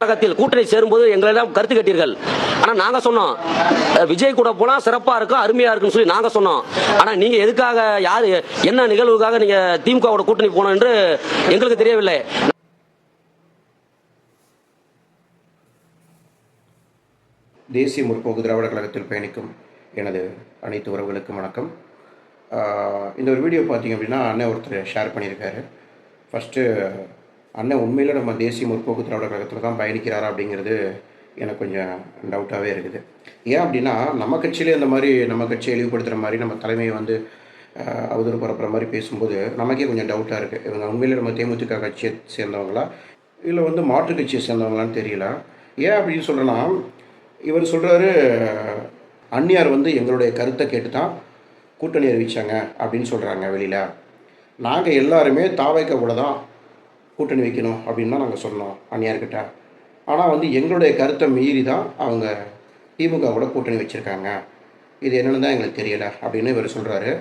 கழகத்தில் கூட்டணி சேரும்போது எங்களெல்லாம் கருத்து கேட்டீர்கள். ஆனால் நாங்கள் சொன்னோம் விஜய் கூட போனால் சிறப்பாக இருக்கும், அருமையாக இருக்குன்னு சொல்லி நாங்கள் சொன்னோம். ஆனால் நீங்கள் எதுக்காக, யார் என்ன நிகழ்வுக்காக நீங்கள் திமுகவோட கூட்டணி போனோம் என்று எங்களுக்கு தெரியவில்லை. தேசிய முற்போக்கு திராவிட கழகத்தில் பயணிக்கும் எனது அனைத்து உறவுகளுக்கும் வணக்கம். இந்த ஒரு வீடியோ பார்த்திங்க அப்படின்னா அண்ணன் ஒருத்தர் ஷேர் பண்ணியிருக்காரு. ஃபஸ்ட்டு அண்ணன் உண்மையில் நம்ம தேசிய முற்போக்கு திராவிட கழகத்தில் தான் பயணிக்கிறாரா அப்படிங்கிறது எனக்கு கொஞ்சம் டவுட்டாகவே இருக்குது. ஏன் அப்படின்னா நம்ம கட்சியிலே இந்த மாதிரி நம்ம கட்சியை இழிவுபடுத்துகிற மாதிரி நம்ம தலைமையை வந்து அவதூறு பரப்புகிற மாதிரி பேசும்போது நமக்கே கொஞ்சம் டவுட்டாக இருக்குது. இவங்க உண்மையிலே நம்ம தேமுதிக கட்சியை சேர்ந்தவங்களா இல்லை வந்து மாற்று கட்சியை சேர்ந்தவங்களான்னு தெரியல. ஏன் அப்படின்னு சொல்கிறேன்னா, இவர் சொல்கிறாரு அந்நியார் வந்து எங்களுடைய கருத்தை கேட்டு தான் கூட்டணி அறிவித்தாங்க அப்படின்னு சொல்கிறாங்க வெளியில். நாங்கள் எல்லாருமே தாவைக்க கூட தான் கூட்டணி வைக்கணும் அப்படின்னு தான் நாங்கள் சொன்னோம் அந்நியார்கிட்ட. ஆனால் வந்து எங்களுடைய கருத்தை மீறி தான் அவங்க திமுக கூட கூட்டணி வச்சுருக்காங்க. இது என்னென்னு தான் எங்களுக்கு தெரியலை அப்படின்னு இவர் சொல்கிறாரு.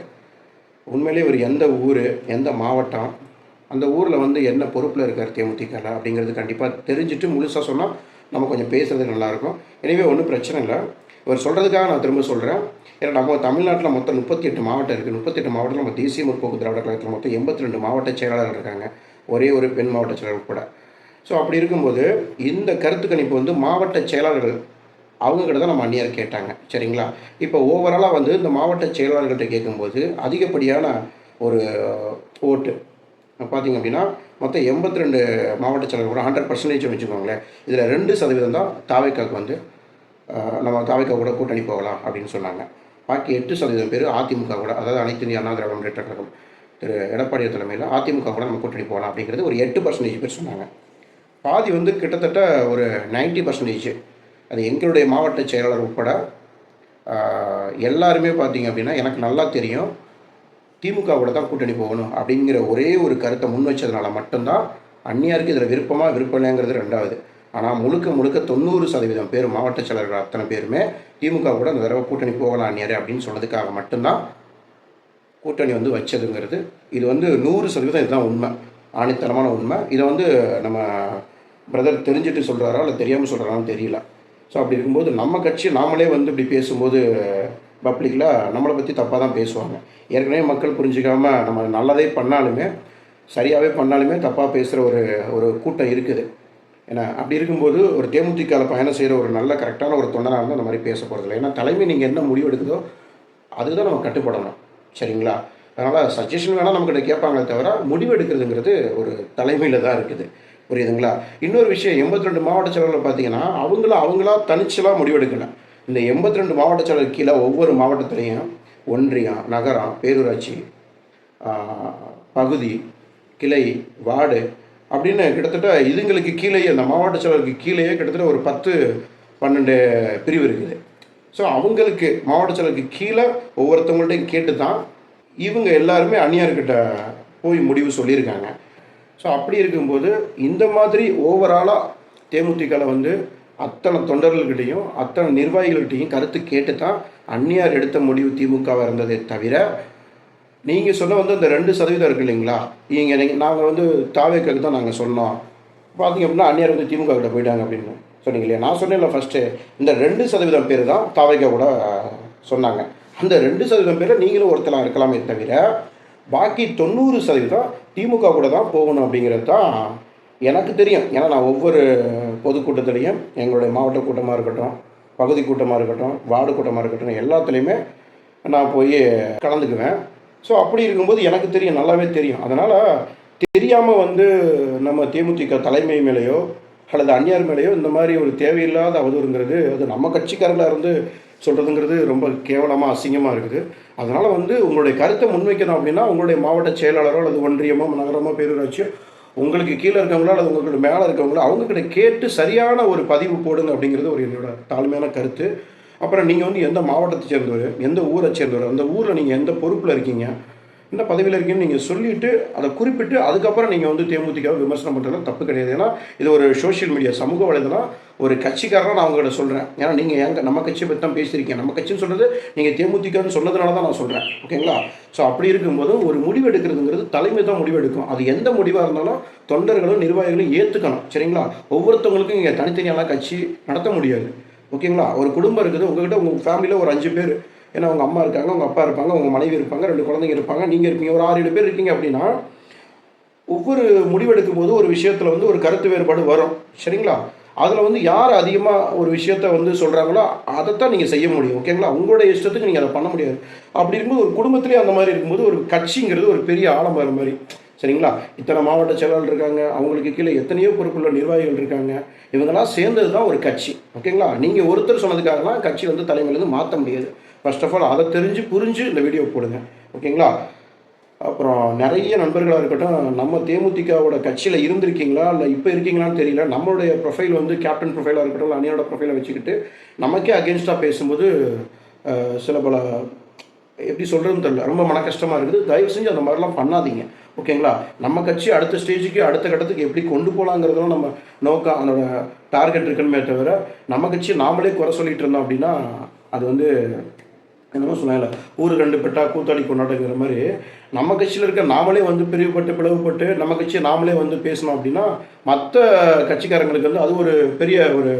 உண்மையிலே இவர் எந்த ஊர், எந்த மாவட்டம், அந்த ஊரில் வந்து என்ன பொறுப்பில் இருக்கார் தேமுதிக அப்படிங்கிறது கண்டிப்பாக தெரிஞ்சுட்டு முழுசாக சொன்னால் நம்ம கொஞ்சம் பேசுகிறது நல்லாயிருக்கும். எனவே ஒன்றும் பிரச்சனை இல்லை. இவர் சொல்கிறதுக்காக நான் திரும்ப சொல்கிறேன். ஏன்னா நம்ம தமிழ்நாட்டில் மொத்தம் 38 மாவட்டம் இருக்குது. 38 மாவட்டத்தில் நம்ம தேசிய முற்போக்கு திராவிட கழகத்தில் மொத்தம் 82 மாவட்ட செயலாளர்கள் இருக்காங்க, ஒரே ஒரு பெண் மாவட்ட செயலாளர் கூட. ஸோ அப்படி இருக்கும்போது இந்த கருத்து கணிப்பு வந்து மாவட்ட செயலாளர்கள் அவங்கக்கிட்ட தான் நம்ம அந்நியார் கேட்டாங்க, சரிங்களா? இப்போ ஓவராலாக வந்து இந்த மாவட்ட செயலாளர்கள்ட்ட கேட்கும்போது அதிகப்படியான ஒரு ஓட்டு பார்த்திங்க அப்படின்னா மொத்தம் 82 மாவட்ட செயலாளர்கள் கூட 100% வச்சுக்கோங்களேன். இதில் 2% தான் தாவைக்காவுக்கு வந்து நம்ம தாவைக்கா கூட கூட்டணி போகலாம் அப்படின்னு சொன்னாங்க. பாக்கி 8% பேர் அதிமுக கூட, அதாவது அனைத்து இந்திய அண்ணா திராவிட முன்னேற்ற கழகம் திரு எடப்பாடி தலைமையில் அதிமுக கூட நம்ம கூட்டணி போகலாம் அப்படிங்கிறது ஒரு 8% பேர் சொன்னாங்க. பாதி வந்து கிட்டத்தட்ட ஒரு 90%, அது எங்களுடைய மாவட்ட செயலாளர் உட்பட எல்லாருமே பார்த்திங்க அப்படின்னா எனக்கு நல்லா தெரியும் திமுகவோட தான் கூட்டணி போகணும் அப்படிங்கிற ஒரே ஒரு கருத்தை முன் வச்சதுனால மட்டும்தான் அந்நியாருக்கு இதில் விருப்பம் இல்லைங்கிறது ரெண்டாவது. ஆனால் முழுக்க 90% பேர் மாவட்ட செயலர்கள் அத்தனை பேருமே திமுக கூட அந்த தடவை கூட்டணி போகலாம் அந்நியார் அப்படின்னு சொன்னதுக்காக மட்டும்தான் கூட்டணி வந்து வச்சதுங்கிறது. இது வந்து 100% இதுதான் உண்மை, ஆணித்தரமான உண்மை. இதை வந்து நம்ம பிரதர் தெரிஞ்சுட்டு சொல்கிறாரா இல்லை தெரியாமல் சொல்கிறாரான்னு தெரியல. ஸோ அப்படி இருக்கும்போது நம்ம கட்சி நாமளே வந்து இப்படி பேசும்போது பப்ளிக்கில் நம்மளை பற்றி தப்பாக தான் பேசுவாங்க. ஏற்கனவே மக்கள் புரிஞ்சிக்காமல் நம்ம நல்லதே பண்ணாலுமே, சரியாகவே பண்ணாலுமே தப்பாக பேசுகிற ஒரு கூட்டம் இருக்குது. ஏன்னா அப்படி இருக்கும்போது ஒரு தேமுதிகவில் பயணம் செய்கிற ஒரு நல்ல கரெக்டான ஒரு தொண்டனாக இருந்தால் அந்த மாதிரி பேச போகிறதில்ல. ஏன்னா தலைமை நீங்கள் என்ன முடிவு எடுக்குதோ அதுதான் நம்ம கட்டுப்படணும், சரிங்களா? அதனால் சஜஷன் வேணால் நம்மக்கிட்ட கேட்பாங்களே தவிர முடிவு எடுக்கிறதுங்கிறது ஒரு தலைமையில் தான் இருக்குது, புரியுதுங்களா? இன்னொரு விஷயம், 82 மாவட்ட செயலர்கள் பார்த்தீங்கன்னா அவங்களா தனிச்சலாக முடிவெடுக்கலை. இந்த 82 மாவட்ட செயலர் கீழே ஒவ்வொரு மாவட்டத்துலேயும் ஒன்றியம், நகரம், பேரூராட்சி, பகுதி, கிளை, வார்டு அப்படின்னு கிட்டத்தட்ட இதுங்களுக்கு கீழேயே, அந்த மாவட்ட செயலருக்கு கீழேயே கிட்டத்தட்ட ஒரு 10-12 பிரிவு இருக்குது. ஸோ அவங்களுக்கு மாவட்ட செயலருக்கு கீழே ஒவ்வொருத்தவங்கள்ட்டையும் கேட்டு தான் இவங்க எல்லாருமே அந்நியார்கிட்ட போய் முடிவு சொல்லியிருக்காங்க. ஸோ அப்படி இருக்கும்போது இந்த மாதிரி ஓவராலாக தேமுதிகவில் வந்து அத்தனை தொண்டர்கள்கிட்டையும் அத்தனை நிர்வாகிகள்கிட்டையும் கருத்து கேட்டு தான் அந்நியார் எடுத்த முடிவு திமுகவாக இருந்ததே தவிர, நீங்கள் சொன்ன வந்து அந்த 2% இருக்குது இல்லைங்களா? நாங்கள் வந்து தாவேக்காவுக்கு தான் நாங்கள் சொன்னோம். பார்த்திங்க அப்படின்னா அந்நியார் வந்து திமுக கிட்ட போயிட்டாங்க அப்படின்னு சொன்னீங்க இல்லையா? நான் சொன்னேன்ல ஃபஸ்ட்டு, இந்த 2% பேர் தான் தாவேக்கா கூட சொன்னாங்க. அந்த 2% பேரை நீங்களும் ஒருத்தலாம் இருக்கலாமே தவிர பாக்கி 90% திமுக கூட தான் போகணும் அப்படிங்கிறது தான் எனக்கு தெரியும். ஏன்னா நான் ஒவ்வொரு பொதுக்கூட்டத்துலேயும் எங்களுடைய மாவட்ட கூட்டமாக இருக்கட்டும், பகுதி கூட்டமாக இருக்கட்டும், வார்டு கூட்டமாக இருக்கட்டும், எல்லாத்துலேயுமே நான் போய் கலந்துக்குவேன். ஸோ அப்படி இருக்கும்போது எனக்கு தெரியும், நல்லாவே தெரியும். அதனால் தெரியாமல் வந்து நம்ம தேமுதிக தலைமை மேலேயோ அல்லது அந்நியார் மேலேயோ இந்த மாதிரி ஒரு தேவையில்லாத அவதூறுங்கிறது, அது நம்ம கட்சிக்காரர்களாக இருந்து சொல்கிறதுங்கிறது ரொம்ப கேவலமாக அசிங்கமாக இருக்குது. அதனால் வந்து உங்களுடைய கருத்தை முன்வைக்கணும் அப்படின்னா உங்களுடைய மாவட்ட செயலாளரோ அல்லது ஒன்றியமோ, நகரமோ, பேரூராட்சியோ உங்களுக்கு கீழே இருக்கவங்களோ அல்லது உங்களுக்கு மேலே இருக்கவங்களோ அவங்கக்கிட்ட கேட்டு சரியான ஒரு பதிவு போடுங்க அப்படிங்கிறது ஒரு என்னோட தாழ்மையான கருத்து. அப்புறம் நீங்கள் வந்து எந்த மாவட்டத்தை சேர்ந்தவர், எந்த ஊரை சேர்ந்தவர், அந்த ஊரில் நீங்கள் எந்த பொறுப்பில் இருக்கீங்க, என்ன பதவியில் இருக்கீங்கன்னு நீங்கள் சொல்லிவிட்டு அதை குறிப்பிட்டு அதுக்கப்புறம் நீங்கள் வந்து தேமுதிகவை விமர்சனம் பண்ணுறதுல தப்பு கிடையாது. ஏன்னா இது ஒரு சோஷியல் மீடியா, சமூக வலைதளம். ஒரு கட்சிக்காரராக நான் அவங்ககிட்ட சொல்கிறேன். ஏன்னா நீங்கள் நம்ம கட்சியை பற்றி தான் பேசியிருக்கீங்க. நம்ம கட்சின்னு சொல்கிறது நீங்கள் தேமுதிகன்னு சொன்னதுனால தான் நான் சொல்கிறேன். ஓகேங்களா? ஸோ அப்படி இருக்கும்போது ஒரு முடிவு எடுக்கிறதுங்கிறது தலைமை தான் முடிவு எடுக்கும். அது எந்த முடிவாக இருந்தாலும் தொண்டர்களும் நிர்வாகிகளும் ஏற்றுக்கணும். சரிங்களா? ஒவ்வொருத்தவங்களுக்கும் இங்கே தனித்தனியெல்லாம் கட்சி நடத்த முடியாது. ஓகேங்களா? ஒரு குடும்பம் இருக்குது, உங்ககிட்ட உங்கள் ஃபேமிலியில் ஒரு 5 பேர், ஏன்னா உங்கள் அம்மா இருக்காங்க, உங்கள் அப்பா இருப்பாங்க, உங்கள் மனைவி இருப்பாங்க, 2 குழந்தைங்க இருப்பாங்க, நீங்கள் இருப்பீங்க, ஒரு 6-7 பேர் இருக்கீங்க அப்படின்னா ஒவ்வொரு முடிவெடுக்கும் போது ஒரு விஷயத்தில் வந்து ஒரு கருத்து வேறுபாடு வரும். சரிங்களா? அதில் வந்து யார் அதிகமாக ஒரு விஷயத்த வந்து சொல்கிறாங்களோ அதைத்தான் நீங்கள் செய்ய முடியும். ஓகேங்களா? உங்களுடைய இஷ்டத்துக்கு நீங்கள் அதை பண்ண முடியாது. அப்படி இருக்கும்போது ஒரு குடும்பத்திலே அந்த மாதிரி இருக்கும்போது ஒரு கட்சிங்கிறது ஒரு பெரிய ஆலமரம் மாதிரி. சரிங்களா? இத்தனை மாவட்ட செயலாளர் இருக்காங்க, அவங்களுக்கு கீழே எத்தனையோ பொறுப்புள்ள நிர்வாகிகள் இருக்காங்க. இவங்கெல்லாம் சேர்ந்தது தான் ஒரு கட்சி. ஓகேங்களா? நீங்கள் ஒருத்தர் சொன்னதுக்காகலாம் கட்சி வந்து தலைமையிலேருந்து மாற்ற முடியாது. ஃபர்ஸ்ட் ஆஃப் ஆல் அதை தெரிஞ்சு புரிஞ்சு இந்த வீடியோ போடுங்க. ஓகேங்களா? அப்புறம் நிறைய நண்பர்களாக இருக்கட்டும், நம்ம தேமுதிகவோட கட்சியில் இருந்திருக்கீங்களா இல்லை இப்போ இருக்கீங்களான்னு தெரியல. நம்மளுடைய ப்ரொஃபைல் வந்து கேப்டன் ப்ரொஃபைலாக இருக்கட்டும், இல்லை அணியோட ப்ரொஃபைலை வச்சுக்கிட்டு நமக்கே அகேன்ஸ்டாக பேசும்போது சில பல எப்படி சொல்கிறதுன்னு தெரியல, ரொம்ப மன கஷ்டமாக இருக்குது. தயவு செஞ்சு அந்த மாதிரிலாம் பண்ணாதீங்க. ஓகேங்களா? நம்ம கட்சி அடுத்த ஸ்டேஜுக்கு அடுத்த கட்டத்துக்கு எப்படி கொண்டு போகலாங்கிறதும் நம்ம நோக்கம், அதோட டார்கெட் இருக்குன்னு தவிர நம்ம கட்சி நாமளே குறை சொல்லிகிட்டு இருந்தோம் அப்படின்னா அது வந்து என்னமோ சொன்னால ஊர் 2 பெட்டா கூத்தாடி கொண்டாடுங்கிற மாதிரி நம்ம கட்சியில் இருக்க நாமளே வந்து பிரிவுபட்டு பிளவுபட்டு நம்ம கட்சியை நாமளே வந்து பேசணும் அப்படின்னா மற்ற கட்சிக்காரங்களுக்கு வந்து அது ஒரு பெரிய ஒரு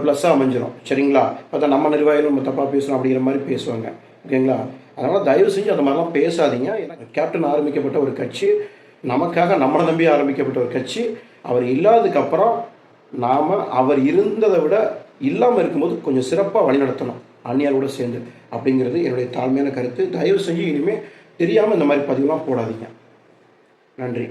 ப்ளஸ்ஸாக அமைஞ்சிடும். சரிங்களா? பார்த்தா நம்ம நிர்வாகிகள் நம்ம தப்பாக பேசணும் அப்படிங்கிற மாதிரி பேசுவாங்க. ஓகேங்களா? அதனால் தயவு செஞ்சு அந்த மாதிரிலாம் பேசாதீங்க. ஏன்னா கேப்டன் ஆரம்பிக்கப்பட்ட ஒரு கட்சி, நமக்காக நம்மளை நம்பி ஆரம்பிக்கப்பட்ட ஒரு கட்சி. அவர் இல்லாததுக்கப்புறம் நாம் அவர் இருந்ததை விட இல்லாமல் இருக்கும்போது கொஞ்சம் சிறப்பாக வழிநடத்தணும் அந்நியாரோட சேர்ந்து, அப்படிங்கிறது என்னுடைய தாழ்மையான கருத்து. தயவு செஞ்சு இனிமேல் தெரியாமல் இந்த மாதிரி பதிவுலாம் போடாதீங்க. நன்றி.